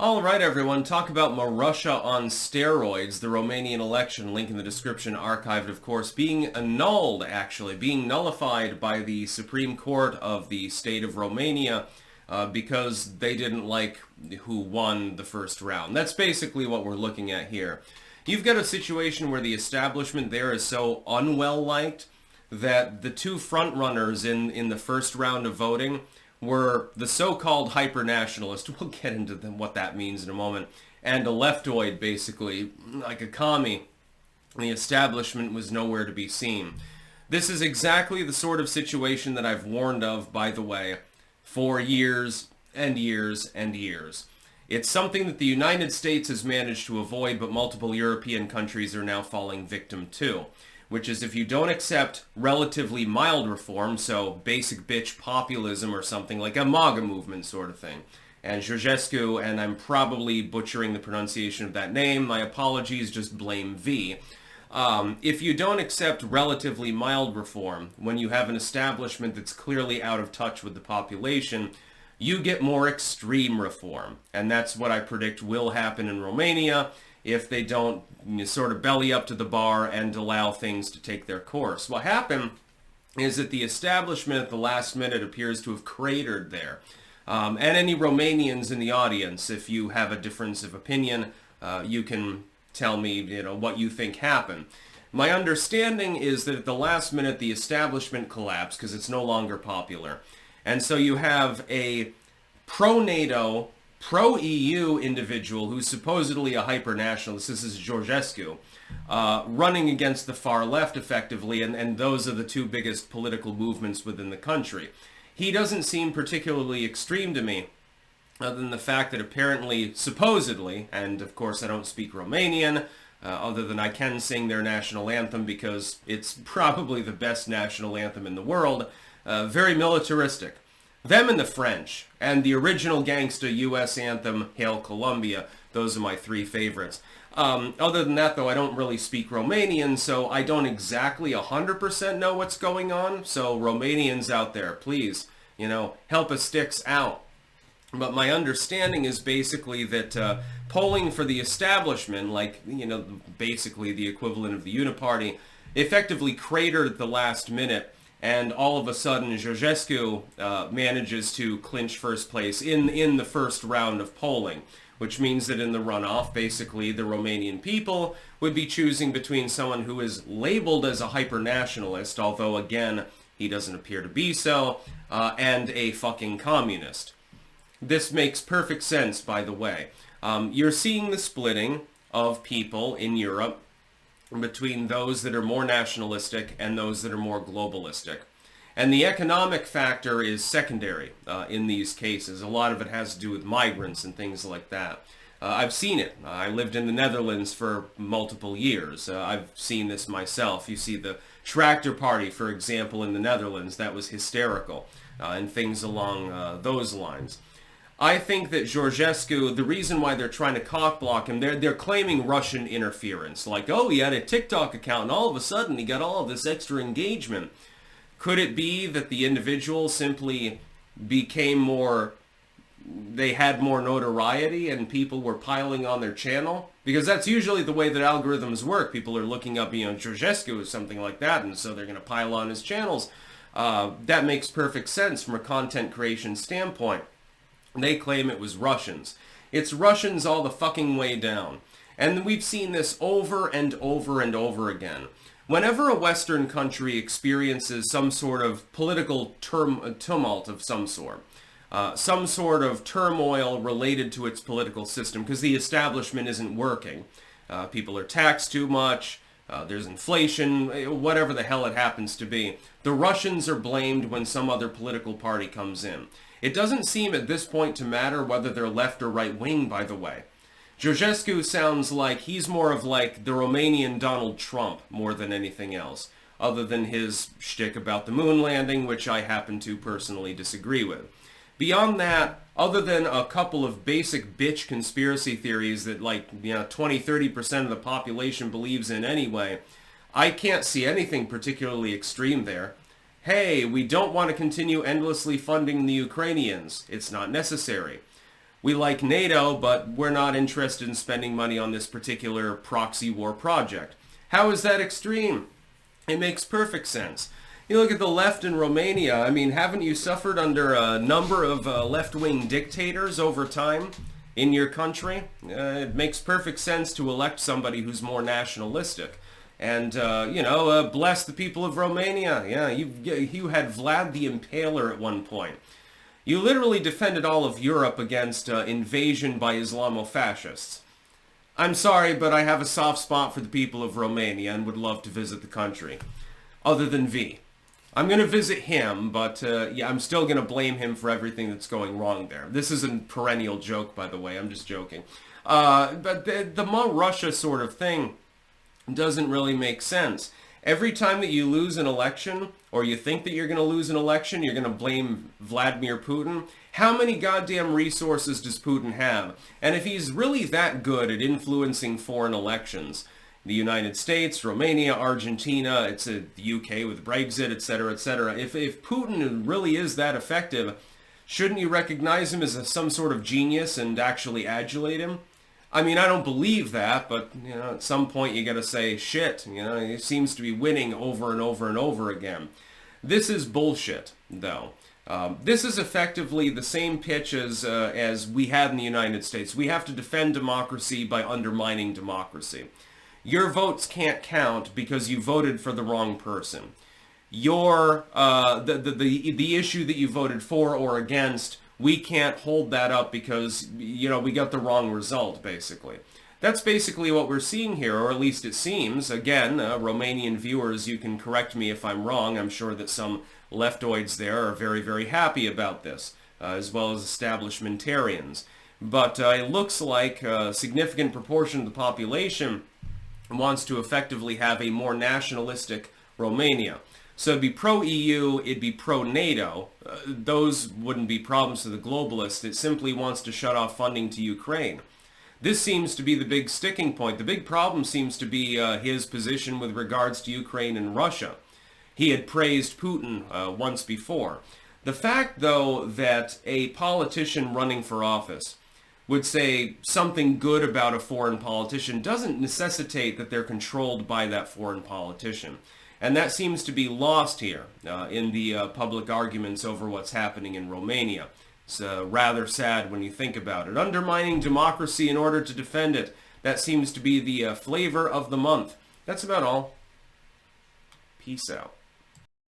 All right, everyone, talk about Russia on steroids, the Romanian election, link in the description, archived, of course, being annulled, actually, being nullified by the Supreme Court of the state of Romania because they didn't like who won the first round. That's basically what we're looking at here. You've got a situation where the establishment there is so unwell-liked that the two front-runners in the first round of voting were the so-called hyper-nationalist, we'll get into what that means in a moment, and a leftoid, basically, like a commie. The establishment was nowhere to be seen. This is exactly the sort of situation that I've warned of, by the way, for years and years and years. It's something that the United States has managed to avoid, but multiple European countries are now falling victim to, which is if you don't accept relatively mild reform, so basic bitch populism or something like a MAGA movement sort of thing. And Georgescu, and I'm probably butchering the pronunciation of that name, my apologies, just blame V. If you don't accept relatively mild reform, when you have an establishment that's clearly out of touch with the population, you get more extreme reform. And that's what I predict will happen in Romania if they don't sort of belly up to the bar and allow things to take their course. What happened is that the establishment at the last minute appears to have cratered there. And any Romanians in the audience, if you have a difference of opinion, you can tell me, what you think happened. My understanding is that at the last minute the establishment collapsed because it's no longer popular. And so you have a pro-NATO, pro-EU individual who's supposedly a hyper-nationalist, this is Georgescu, running against the far left effectively, and those are the two biggest political movements within the country. He doesn't seem particularly extreme to me, other than the fact that apparently, supposedly, and of course I don't speak Romanian, other than I can sing their national anthem because it's probably the best national anthem in the world, very militaristic. Them and the French, and the original gangsta U.S. anthem, Hail Columbia. Those are my three favorites. Other than that, though, I don't really speak Romanian, so I don't exactly 100% know what's going on. So Romanians out there, please, help us sticks out. But my understanding is basically that polling for the establishment, like, basically the equivalent of the Uniparty, effectively cratered at the last minute. And all of a sudden, Georgescu manages to clinch first place in the first round of polling, which means that in the runoff, basically, the Romanian people would be choosing between someone who is labeled as a hyper-nationalist, although, again, he doesn't appear to be so, and a fucking communist. This makes perfect sense, by the way. You're seeing the splitting of people in Europe between those that are more nationalistic and those that are more globalistic. And the economic factor is secondary in these cases. A lot of it has to do with migrants and things like that. I've seen it. I lived in the Netherlands for multiple years. I've seen this myself. You see the tractor party, for example, in the Netherlands. That was hysterical, and things along those lines. I think that Georgescu, the reason why they're trying to cock-block him, they're claiming Russian interference. Like, oh, he had a TikTok account, and all of a sudden he got all of this extra engagement. Could it be that the individual simply became more, they had more notoriety and people were piling on their channel? Because that's usually the way that algorithms work. People are looking up, Georgescu or something like that, and so they're going to pile on his channels. That makes perfect sense from a content creation standpoint. They claim it was Russians. It's Russians all the fucking way down. And we've seen this over and over and over again. Whenever a Western country experiences some sort of political tumult of some sort of turmoil related to its political system, because the establishment isn't working, people are taxed too much, there's inflation, whatever the hell it happens to be, the Russians are blamed when some other political party comes in. It doesn't seem at this point to matter whether they're left or right wing, by the way. Georgescu sounds like he's more of like the Romanian Donald Trump more than anything else, other than his shtick about the moon landing, which I happen to personally disagree with. Beyond that, other than a couple of basic bitch conspiracy theories that 20-30% of the population believes in anyway, I can't see anything particularly extreme there. Hey, we don't want to continue endlessly funding the Ukrainians. It's not necessary. We like NATO, but we're not interested in spending money on this particular proxy war project. How is that extreme? It makes perfect sense. You look at the left in Romania. I mean, haven't you suffered under a number of left-wing dictators over time in your country? It makes perfect sense to elect somebody who's more nationalistic. And, bless the people of Romania. Yeah, you had Vlad the Impaler at one point. You literally defended all of Europe against invasion by Islamofascists. I'm sorry, but I have a soft spot for the people of Romania and would love to visit the country. Other than V. I'm going to visit him, but I'm still going to blame him for everything that's going wrong there. This is a perennial joke, by the way. I'm just joking. But the more Russia sort of thing doesn't really make sense. Every time that you lose an election, or you think that you're going to lose an election, you're going to blame Vladimir Putin. How many goddamn resources does Putin have? And if he's really that good at influencing foreign elections, the United States, Romania, Argentina, it's the UK with Brexit, etc., etc. If Putin really is that effective, shouldn't you recognize him as some sort of genius and actually adulate him? I mean, I don't believe that, but, at some point you gotta say, shit, he seems to be winning over and over and over again. This is bullshit, though. This is effectively the same pitch as we had in the United States. We have to defend democracy by undermining democracy. Your votes can't count because you voted for the wrong person. The issue that you voted for or against, we can't hold that up because, we got the wrong result, basically. That's basically what we're seeing here, or at least it seems. Again, Romanian viewers, you can correct me if I'm wrong. I'm sure that some leftoids there are very, very happy about this, as well as establishmentarians. But it looks like a significant proportion of the population wants to effectively have a more nationalistic Romania. So it'd be pro-EU, it'd be pro-NATO. Those wouldn't be problems to the globalist. It simply wants to shut off funding to Ukraine. This seems to be the big sticking point. The big problem seems to be his position with regards to Ukraine and Russia. He had praised Putin once before. The fact, though, that a politician running for office would say something good about a foreign politician doesn't necessitate that they're controlled by that foreign politician. And that seems to be lost here in the public arguments over what's happening in Romania. It's rather sad when you think about it. Undermining democracy in order to defend it. That seems to be the flavor of the month. That's about all. Peace out.